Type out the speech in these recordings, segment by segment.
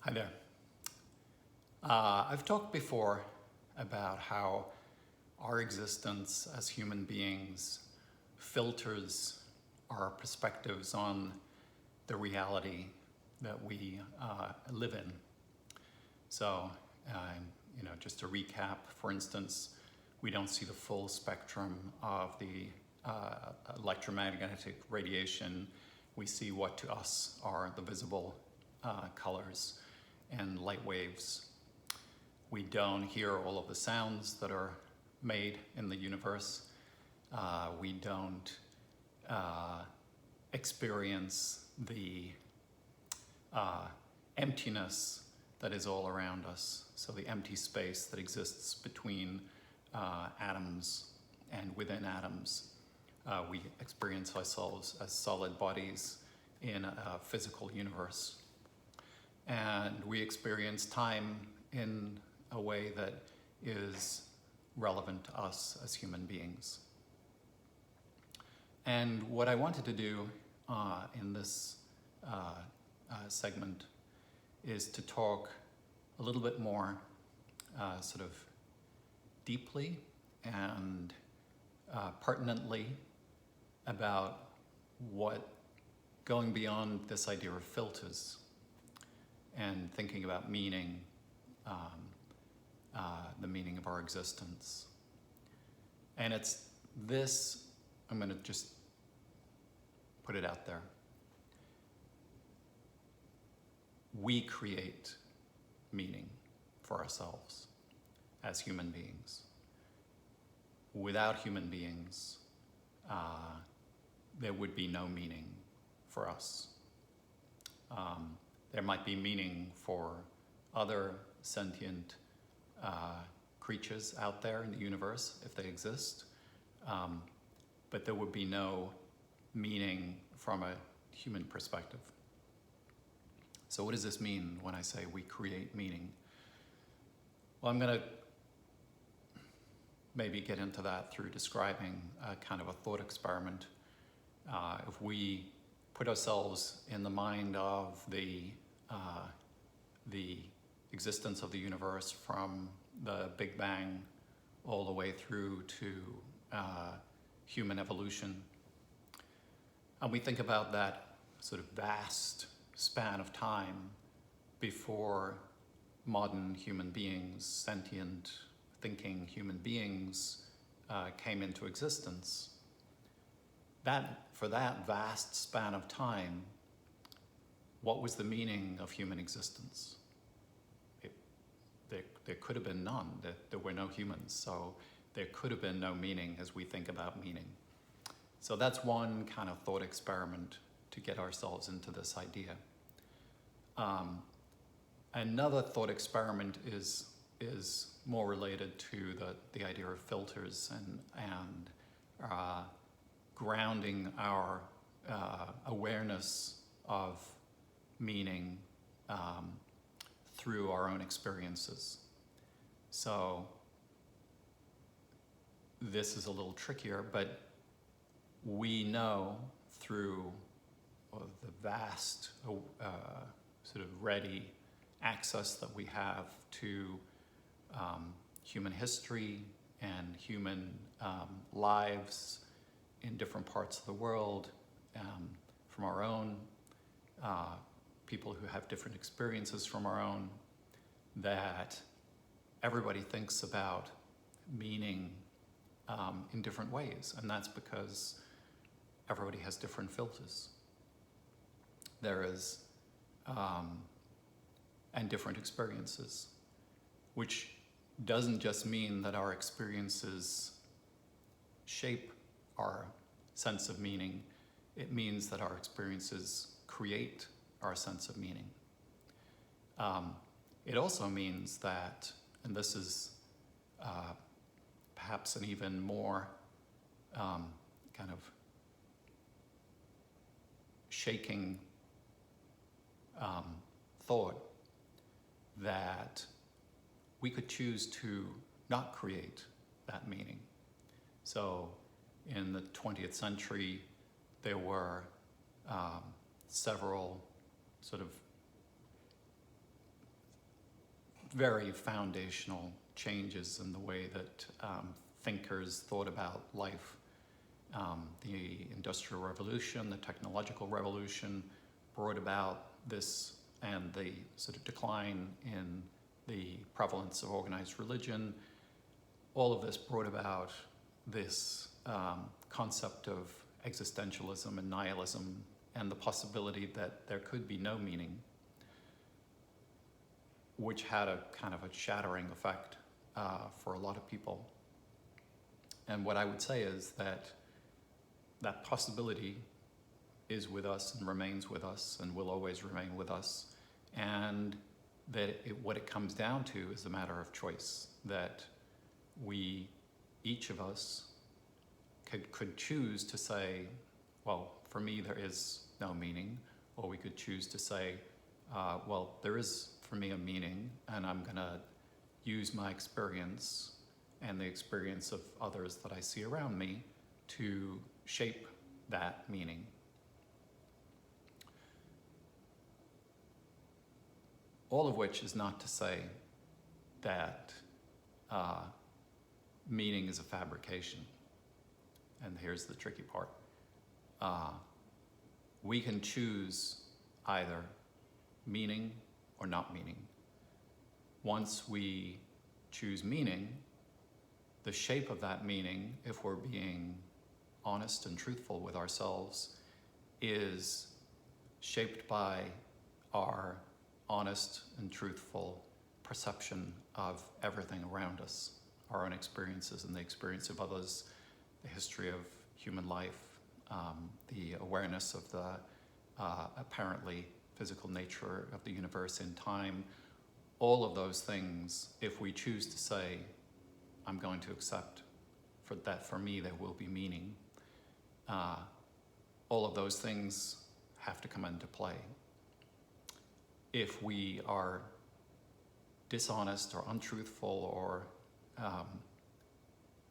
Hi there. I've talked before about how our existence as human beings filters our perspectives on the reality that we live in. So, just to recap, for instance, we don't see the full spectrum of the electromagnetic radiation. We see what to us are the visible colors and light waves. We don't hear all of the sounds that are made in the universe. We don't experience the emptiness that is all around us. So the empty space that exists between atoms and within atoms. We experience ourselves as solid bodies in a physical universe. And we experience time in a way that is relevant to us as human beings. And what I wanted to do in this segment is to talk a little bit more sort of deeply and pertinently about what going beyond this idea of filters and thinking about meaning, the meaning of our existence. And it's this, I'm going to just put it out there. We create meaning for ourselves as human beings. Without human beings, there would be no meaning for us. There might be meaning for other sentient creatures out there in the universe if they exist, but there would be no meaning from a human perspective. So what does this mean when I say we create meaning? Well, I'm going to maybe get into that through describing a kind of a thought experiment. If we put ourselves in the mind of the existence of the universe from the Big Bang all the way through to human evolution, and we think about that sort of vast span of time before modern human beings, sentient, thinking human beings came into existence. For that vast span of time, what was the meaning of human existence? There could have been none. There were no humans, so there could have been no meaning as we think about meaning. So that's one kind of thought experiment to get ourselves into this idea. Another thought experiment is more related to the idea of filters and grounding our awareness of meaning through our own experiences. So this is a little trickier, but we know through the vast sort of ready access that we have to human history and human lives in different parts of the world, from our own, people who have different experiences from our own, that everybody thinks about meaning in different ways, and that's because everybody has different filters. There is, and different experiences, which doesn't just mean that our experiences shape our sense of meaning. It means that our experiences create our sense of meaning. It also means that, and this is perhaps an even more kind of shaking thought, that we could choose to not create that meaning. So in the 20th century, there were several sort of very foundational changes in the way that thinkers thought about life. The Industrial Revolution, the technological revolution brought about this, and the sort of decline in the prevalence of organized religion. All of this brought about this concept of existentialism and nihilism, and the possibility that there could be no meaning, which had a kind of a shattering effect for a lot of people. And what I would say is that that possibility is with us and remains with us and will always remain with us, and that what it comes down to is a matter of choice, that we, each of us, could choose to say, well, for me there is no meaning, or we could choose to say, well, there is for me a meaning, and I'm gonna use my experience and the experience of others that I see around me to shape that meaning. All of which is not to say that meaning is a fabrication. And here's the tricky part. We can choose either meaning or not meaning. Once we choose meaning, the shape of that meaning, if we're being honest and truthful with ourselves, is shaped by our honest and truthful perception of everything around us, our own experiences and the experience of others, the history of human life, the awareness of the apparently physical nature of the universe in time. All of those things, if we choose to say, I'm going to accept for me there will be meaning, all of those things have to come into play. If we are dishonest or untruthful or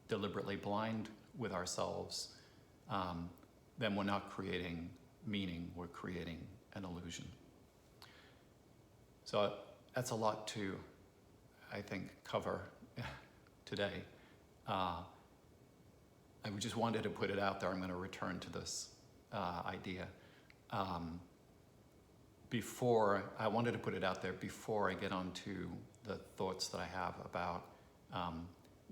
deliberately blind with ourselves, then we're not creating meaning, we're creating an illusion. So that's a lot to, I think, cover today. I just wanted to put it out there. I'm going to return to this idea. I wanted to put it out there before I get onto the thoughts that I have about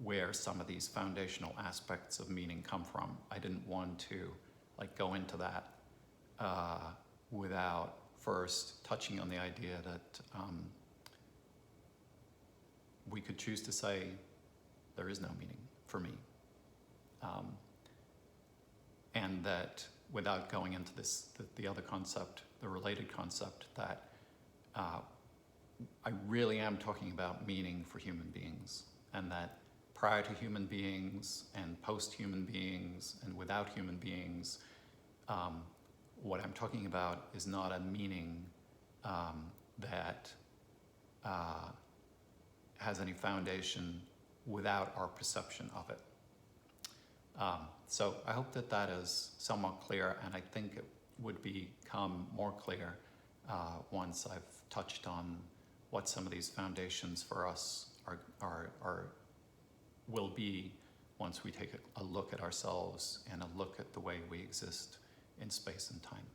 where some of these foundational aspects of meaning come from. I didn't want to go into that without first touching on the idea that we could choose to say there is no meaning for me. And that without going into the other concept, the related concept, that I really am talking about meaning for human beings, and that prior to human beings and post-human beings and without human beings, what I'm talking about is not a meaning that has any foundation without our perception of it. So I hope that that is somewhat clear, and I think it would become more clear once I've touched on what some of these foundations for us will be once we take a look at ourselves and a look at the way we exist in space and time.